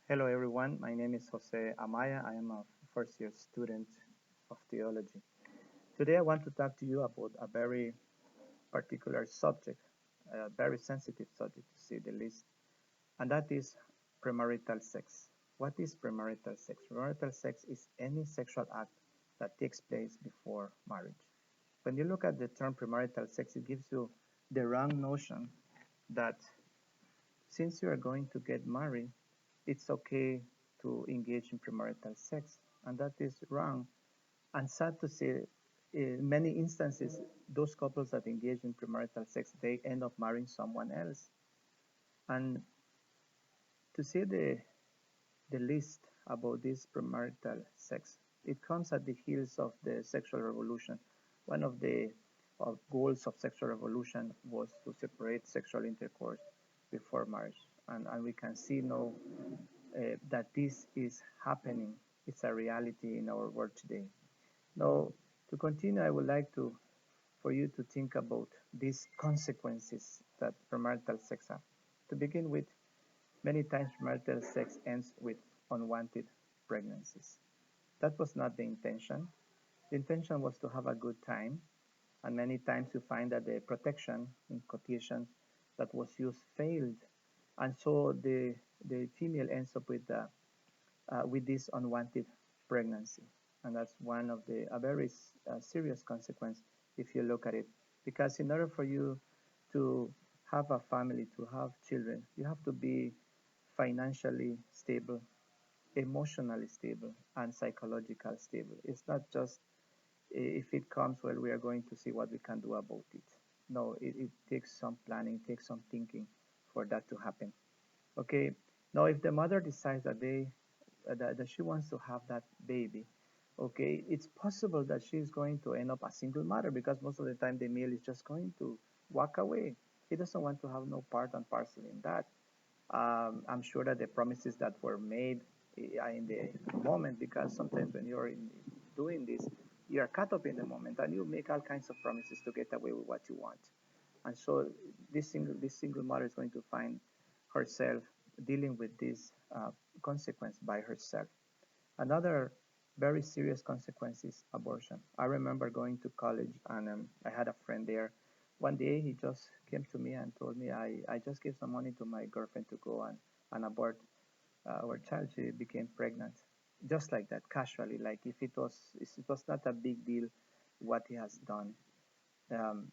Hello everyone, my name is Jose Amaya. I am a first year student of theology. Today I want to talk to you about a very particular subject, a very sensitive subject to say the least, and that is premarital sex. What is premarital sex? Premarital sex is any sexual act that takes place before marriage. When you look at the term premarital sex, it gives you the wrong notion that since you are going to get married, it's okay to engage in premarital sex, and that is wrong. And sad to say, in many instances, those couples that engage in premarital sex, they end up marrying someone else. And to say the least about this premarital sex, it comes at the heels of the sexual revolution. One of the goals of sexual revolution was to separate sexual intercourse before marriage. And we can see now that this is happening. It's a reality in our world today. Now, to continue, I would like for you to think about these consequences that premarital sex have. To begin with, many times premarital sex ends with unwanted pregnancies. That was not the intention. The intention was to have a good time, and many times you find that the protection, in quotation, that was used failed, and so the female ends up with this unwanted pregnancy, and that's one of the a very serious consequence if you look at it, because in order for you to have a family, to have children, you have to be financially stable, emotionally stable, and psychological stable. It's not just if it comes, well, we are going to see what we can do about it. No, it takes some planning, takes some thinking for that to happen. Okay, now if the mother decides that she wants to have that baby, okay, it's possible that she's going to end up a single mother, because most of the time the male is just going to walk away. He doesn't want to have no part and parcel in that. I'm sure that the promises that were made in the moment, because sometimes when you're doing this, you're caught up in the moment and you make all kinds of promises to get away with what you want. And so this single mother is going to find herself dealing with this consequence by herself. Another very serious consequence is abortion. I remember going to college, and I had a friend there. One day he just came to me and told me, I just gave some money to my girlfriend to go and abort our child. She became pregnant. Just like that, casually, like if it was not a big deal what he has done. Um,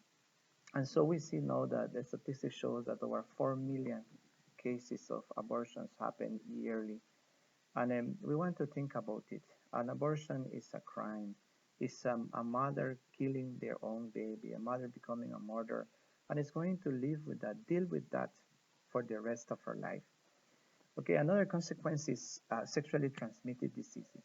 and so we see now that the statistics shows that over 4 million cases of abortions happen yearly. And we want to think about it. An abortion is a crime. It's a mother killing their own baby, a mother becoming a murderer, and it's going to live with that, deal with that for the rest of her life. Okay, another consequence is sexually transmitted diseases.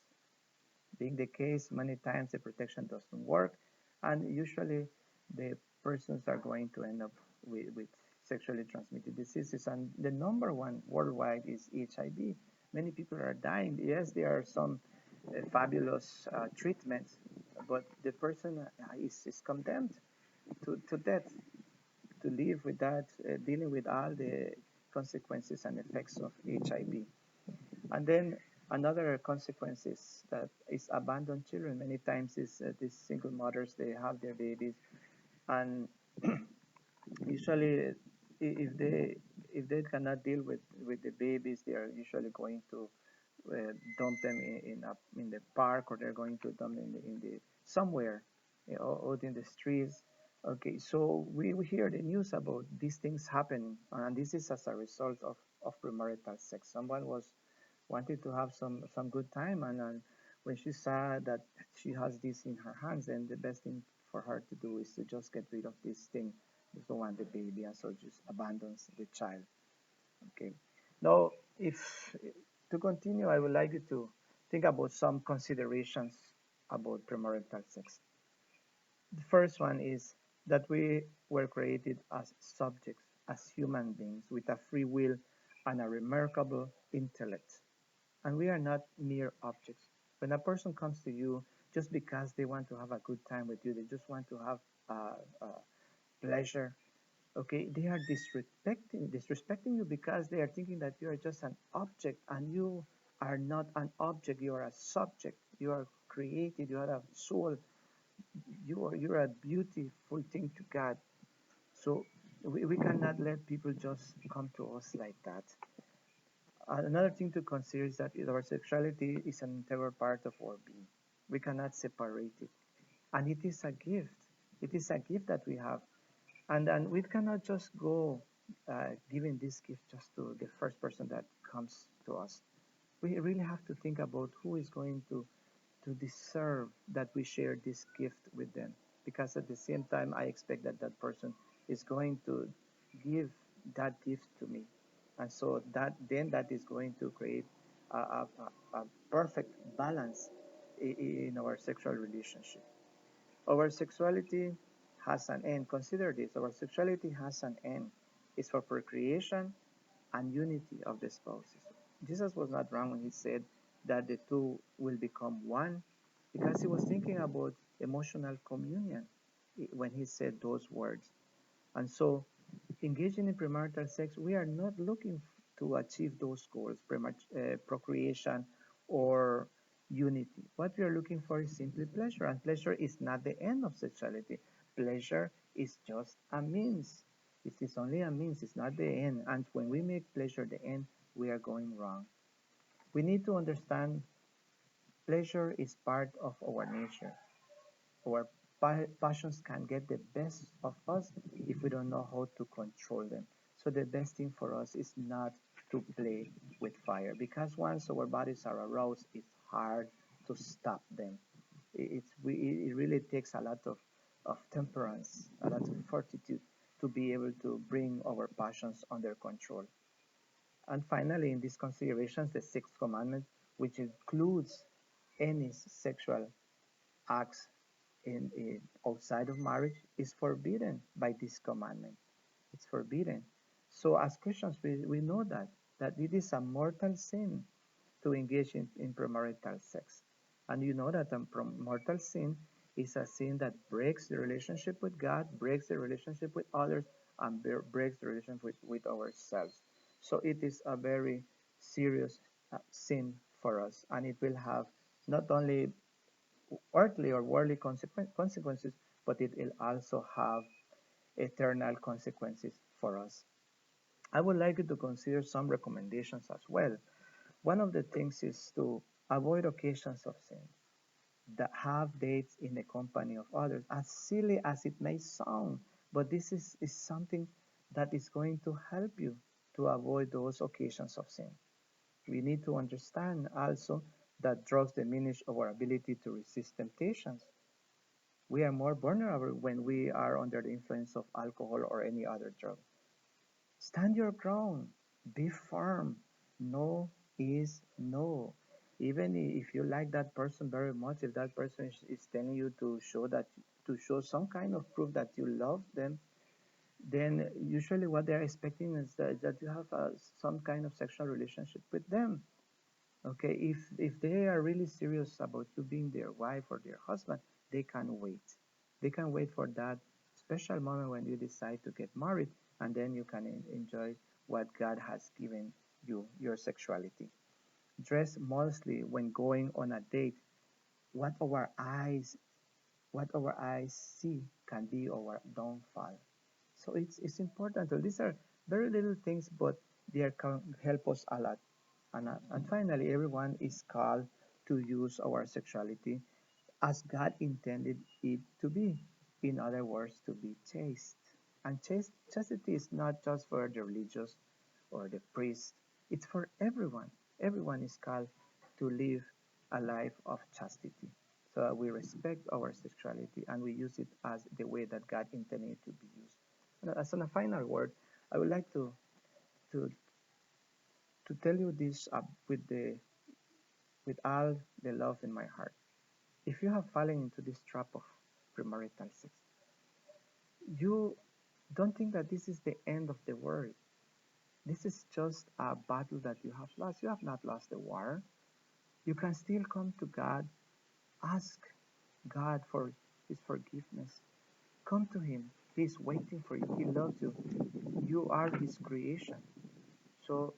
Being the case, many times the protection doesn't work, and usually the persons are going to end up with sexually transmitted diseases. And the number one worldwide is HIV. Many people are dying. Yes, there are some fabulous treatments, but the person is condemned to death, to live with that, dealing with all the consequences and effects of HIV. And then another consequence is that is abandoned children. Many times is these single mothers, they have their babies, and usually if they cannot deal with the babies, they are usually going to dump them in the park, or they're going to dump them in the somewhere, out in the streets. Okay, so we hear the news about these things happening, and this is as a result of premarital sex. Someone was wanted to have some good time, and when she saw that she has this in her hands, then the best thing for her to do is to just get rid of this thing. Just don't want the baby, and so just abandons the child. Okay. Now, if to continue, I would like you to think about some considerations about premarital sex. The first one is that we were created as subjects, as human beings with a free will and a remarkable intellect. And we are not mere objects. When a person comes to you just because they want to have a good time with you, they just want to have uh, uh, pleasure, Okay, they are disrespecting you because they are thinking that you are just an object, and you are not an object. You are a subject. You are created. You are a soul. You're a beautiful thing to God. So we cannot let people just come to us like that. Another thing to consider is that our sexuality is an integral part of our being. We cannot separate it, and it is a gift. It is a gift that we have, and we cannot just go giving this gift just to the first person that comes to us. We really have to think about who is going to deserve that we share this gift with them, because at the same time I expect that that person is going to give that gift to me, and so that is going to create a perfect balance in our sexual relationship. Our sexuality has an end. Consider this: our sexuality has an end. It's for procreation and unity of the spouses. Jesus was not wrong when he said that the two will become one, because he was thinking about emotional communion when he said those words. And so, engaging in premarital sex, we are not looking to achieve those goals, procreation or unity. What we are looking for is simply pleasure, and pleasure is not the end of sexuality. Pleasure is just a means. It is only a means, it's not the end. And when we make pleasure the end, we are going wrong. We need to understand pleasure is part of our nature. Our passions can get the best of us if we don't know how to control them. So the best thing for us is not to play with fire, because once our bodies are aroused, it's hard to stop them. It really takes a lot of temperance, a lot of fortitude to be able to bring our passions under control. And finally, in these considerations, the sixth commandment, which includes any sexual acts in outside of marriage, is forbidden by this commandment. It's forbidden. So as Christians, we know that it is a mortal sin to engage in premarital sex. And you know that a premarital sin is a sin that breaks the relationship with God, breaks the relationship with others, and breaks the relationship with ourselves. So it is a very serious sin for us, and it will have not only earthly or worldly consequences, but it will also have eternal consequences for us. I would like you to consider some recommendations as well. One of the things is to avoid occasions of sin, that have dates in the company of others, as silly as it may sound, but is something that is going to help you to avoid those occasions of sin. We need to understand also that drugs diminish our ability to resist temptations. We are more vulnerable when we are under the influence of alcohol or any other drug. Stand your ground. Be firm. No is no. Even if you like that person very much, if that person is telling you to show some kind of proof that you love them, then usually what they're expecting is that you have some kind of sexual relationship with them. Okay, if they are really serious about you being their wife or their husband, they can wait. They can wait for that special moment when you decide to get married, and then you can enjoy what God has given you, your sexuality. Dress modestly when going on a date. What our eyes what our eyes see can be our downfall. So it's important. So these are very little things, but they can help us a lot. And finally, everyone is called to use our sexuality as God intended it to be. In other words, to be chaste. And chastity is not just for the religious or the priest, it's for everyone. Everyone is called to live a life of chastity. So we respect our sexuality and we use it as the way that God intended it to be used. And as a final word, I would like to, to tell you this with all the love in my heart. If you have fallen into this trap of premarital sex, you don't think that this is the end of the world. This is just a battle that you have lost. You have not lost the war. You can still come to God, ask God for His forgiveness. Come to Him. He's waiting for you. He loves you. You are His creation. So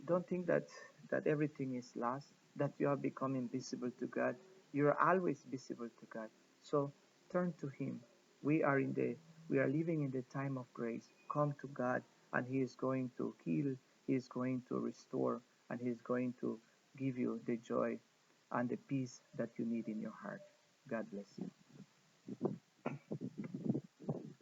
don't think that everything is lost, that you have become invisible to God. You are always visible to God. So turn to Him. We are in the we are living in the time of grace. Come to God, and He is going to heal. He is going to restore, and He is going to give you the joy and the peace that you need in your heart. God bless you.